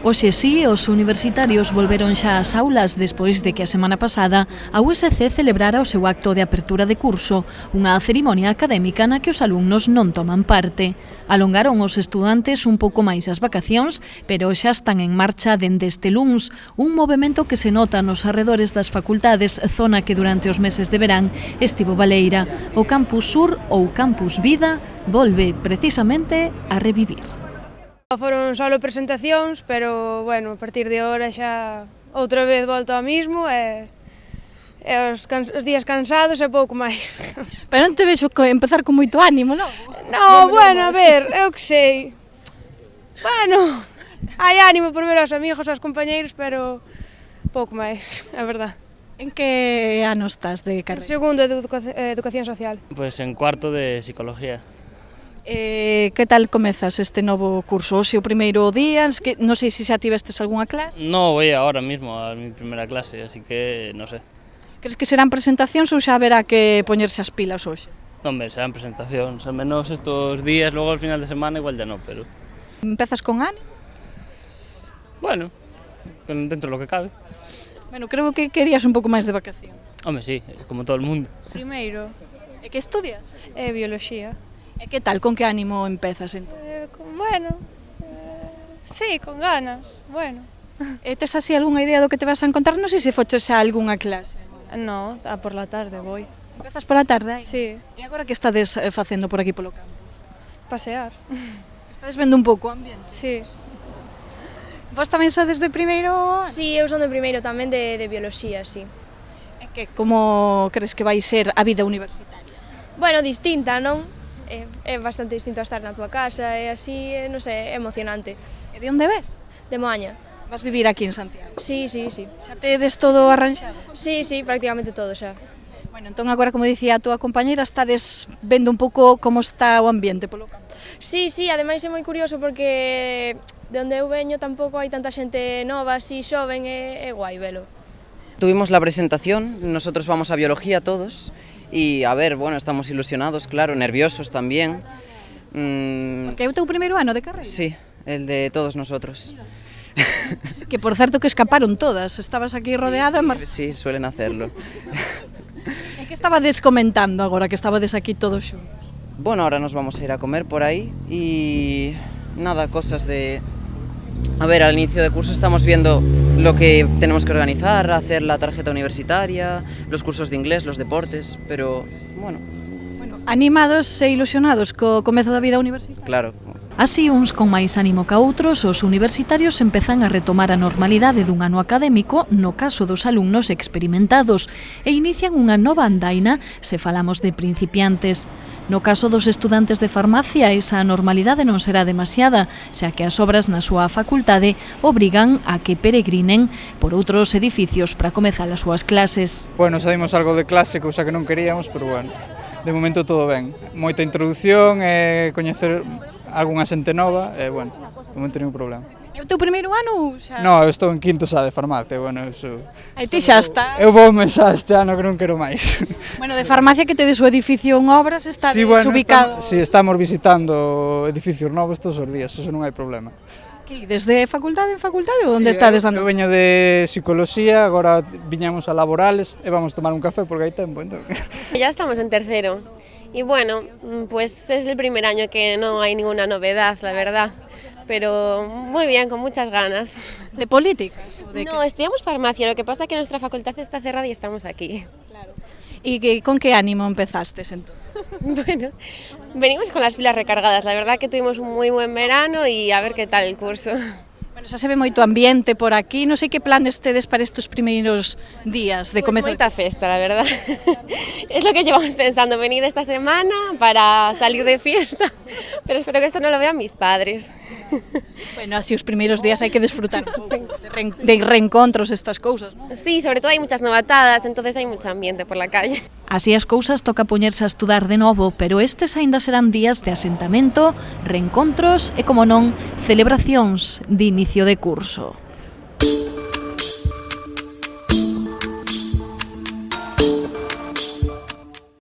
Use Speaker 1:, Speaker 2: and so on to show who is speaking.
Speaker 1: Hoxe sí, os universitarios volveron xa ás aulas despois de que a semana pasada a USC celebrara o seu acto de apertura de curso, unha cerimonia académica na que os alumnos non toman parte. Alongaron os estudantes un pouco máis as vacacións, pero xa están en marcha dende este luns, un movemento que se nota nos arredores das facultades, zona que durante os meses de verán estivo baleira. O Campus Sur ou Campus Vida volve precisamente a revivir.
Speaker 2: Foron só presentacións, pero, bueno, a partir de ahora xa outra vez volto ao mismo e os días cansados e pouco máis.
Speaker 3: Pero non te vexo empezar con moito ánimo, non?
Speaker 2: No, bueno, a ver, eu que sei. Bueno, hai ánimo por ver aos amigos, aos compañeiros, pero pouco máis, a verdad.
Speaker 3: En que ano estás de carreira?
Speaker 2: Segundo de Educación Social.
Speaker 4: Pues en cuarto de Psicología.
Speaker 3: Que tal comezas este novo curso? Hoxe o primeiro día, non sei se xa tivestes algunha clase?
Speaker 4: No, voy ahora mismo a mi primera clase, así que no sé.
Speaker 3: Crees que serán presentacións ou xa haberá que poñerse as pilas hoxe?
Speaker 4: No, hombre, serán presentacións, al menos estos días, luego al final de semana igual ya no, pero...
Speaker 3: Empezas con ánimo?
Speaker 4: Bueno, dentro de lo que cabe.
Speaker 3: Bueno, creo que querías un pouco máis de vacación.
Speaker 4: Hombre, sí, como todo el mundo.
Speaker 2: Primeiro,
Speaker 3: E que estudias?
Speaker 2: Bioloxía.
Speaker 3: E que tal, con que ánimo empezas entón?
Speaker 2: Bueno, sí, con ganas, bueno.
Speaker 3: E tes así algunha idea do que te vas a encontrar? Non sei se foches xa algunha clase.
Speaker 2: No, por la tarde voy.
Speaker 3: Empezas pola tarde, aí?
Speaker 2: Sí,
Speaker 3: E agora que estades facendo por aquí polo campo?
Speaker 2: pasear.
Speaker 3: Estades vendo un pouco o ambiente?
Speaker 2: Sí.
Speaker 3: Vos tamén sodes de primeiro ano?
Speaker 5: Sí, eu son de primeiro tamén de bioloxía, sí.
Speaker 3: E que, como crees que vai ser a vida universitaria?
Speaker 5: Bueno, distinta, non? É bastante distinto a estar na túa casa e así, non sei, é emocionante.
Speaker 3: E de onde ves?
Speaker 5: De Moaña.
Speaker 3: Vas vivir aquí en Santiago?
Speaker 5: Sí, sí, sí.
Speaker 3: Xa tedes todo arranxado?
Speaker 5: Sí, sí, prácticamente todo xa.
Speaker 3: Bueno, entón agora, como dicía a túa compañeira, estades vendo un pouco como está o ambiente polo campo.
Speaker 5: Sí, sí, ademais é moi curioso porque de onde eu veño tampouco hai tanta xente nova, así xoven, é guai velo.
Speaker 6: Tuvimos la presentación, nosotros vamos a biología todos y a ver, bueno, estamos ilusionados, claro, nerviosos también.
Speaker 3: Porque é o teu primeiro ano de carreira?
Speaker 6: Sí, el de todos nosotros.
Speaker 3: Que por certo que escaparon todas, estabas aquí rodeada.
Speaker 6: Sí, suelen hacerlo.
Speaker 3: E que estabades comentando agora que estabades aquí todos xuntos?
Speaker 6: Bueno, ahora nos vamos a ir a comer por ahí y nada, cosas de... A ver, al inicio de curso estamos viendo lo que tenemos que organizar, hacer la tarjeta universitaria, los cursos de inglés, los deportes, pero bueno.
Speaker 3: Animados e ilusionados co comezo da vida universitaria?
Speaker 6: Claro.
Speaker 1: Así, uns con máis ánimo ca outros, os universitarios empezan a retomar a normalidade dun ano académico no caso dos alumnos experimentados e inician unha nova andaina se falamos de principiantes. No caso dos estudantes de farmacia, esa normalidade non será demasiada, xa que as obras na súa facultade obrigan a que peregrinen por outros edificios para comezar as súas clases.
Speaker 7: Bueno, saímos algo de clase, cousa que non queríamos, pero bueno, de momento todo ben. Moita introducción e coñecer algunha xente nova e, bueno, de momento ningún problema.
Speaker 3: É o teu primeiro ano ou xa?
Speaker 7: No, eu estou en quinto xa de farmacia, bueno, eso...
Speaker 3: Aí ti xa está.
Speaker 7: Eu voume xa este ano que non quero máis.
Speaker 3: Bueno, de farmacia que tedes o edificio en obras, está
Speaker 7: Sí, bueno,
Speaker 3: desubicado.
Speaker 7: Si estamos visitando edificios novos todos os días, eso non hai problema.
Speaker 3: Que, desde facultade en facultade ou onde estades dando?
Speaker 7: Eu veño de Psicología, agora viñamos a Laborales e vamos tomar un café porque hai tempo, entón...
Speaker 8: Ya estamos en tercero y bueno, pues es el primer año que no hay ninguna novedad, la verdad, pero muy bien, con muchas ganas.
Speaker 3: De políticas?
Speaker 8: No, estudiamos farmacia, lo que pasa es que nuestra facultad está cerrada y estamos aquí.
Speaker 3: Claro. E con que ánimo empezastes entón?
Speaker 8: Bueno, venimos con las pilas recargadas, la verdad que tuvimos un muy buen verano y a ver qué tal el curso.
Speaker 3: Bueno, xa se ve moito ambiente por aquí, non sei que planes tedes para estes primeiros días de
Speaker 8: Pues
Speaker 3: comezo.
Speaker 8: moita festa, la verdad. Es lo que llevamos pensando, venir esta semana para salir de fiesta, pero espero que esto no lo vean mis padres.
Speaker 3: Bueno, así os primeiros días hai que desfrutar un pouco de reencontros, estas cousas, non?
Speaker 8: Sí, sobre todo hay muchas novatadas, entonces hay mucho ambiente por la calle.
Speaker 1: Así as cousas toca poñerse a estudar de novo, pero estes aínda serán días de asentamento, reencontros e, como non, celebracións de inicio de curso.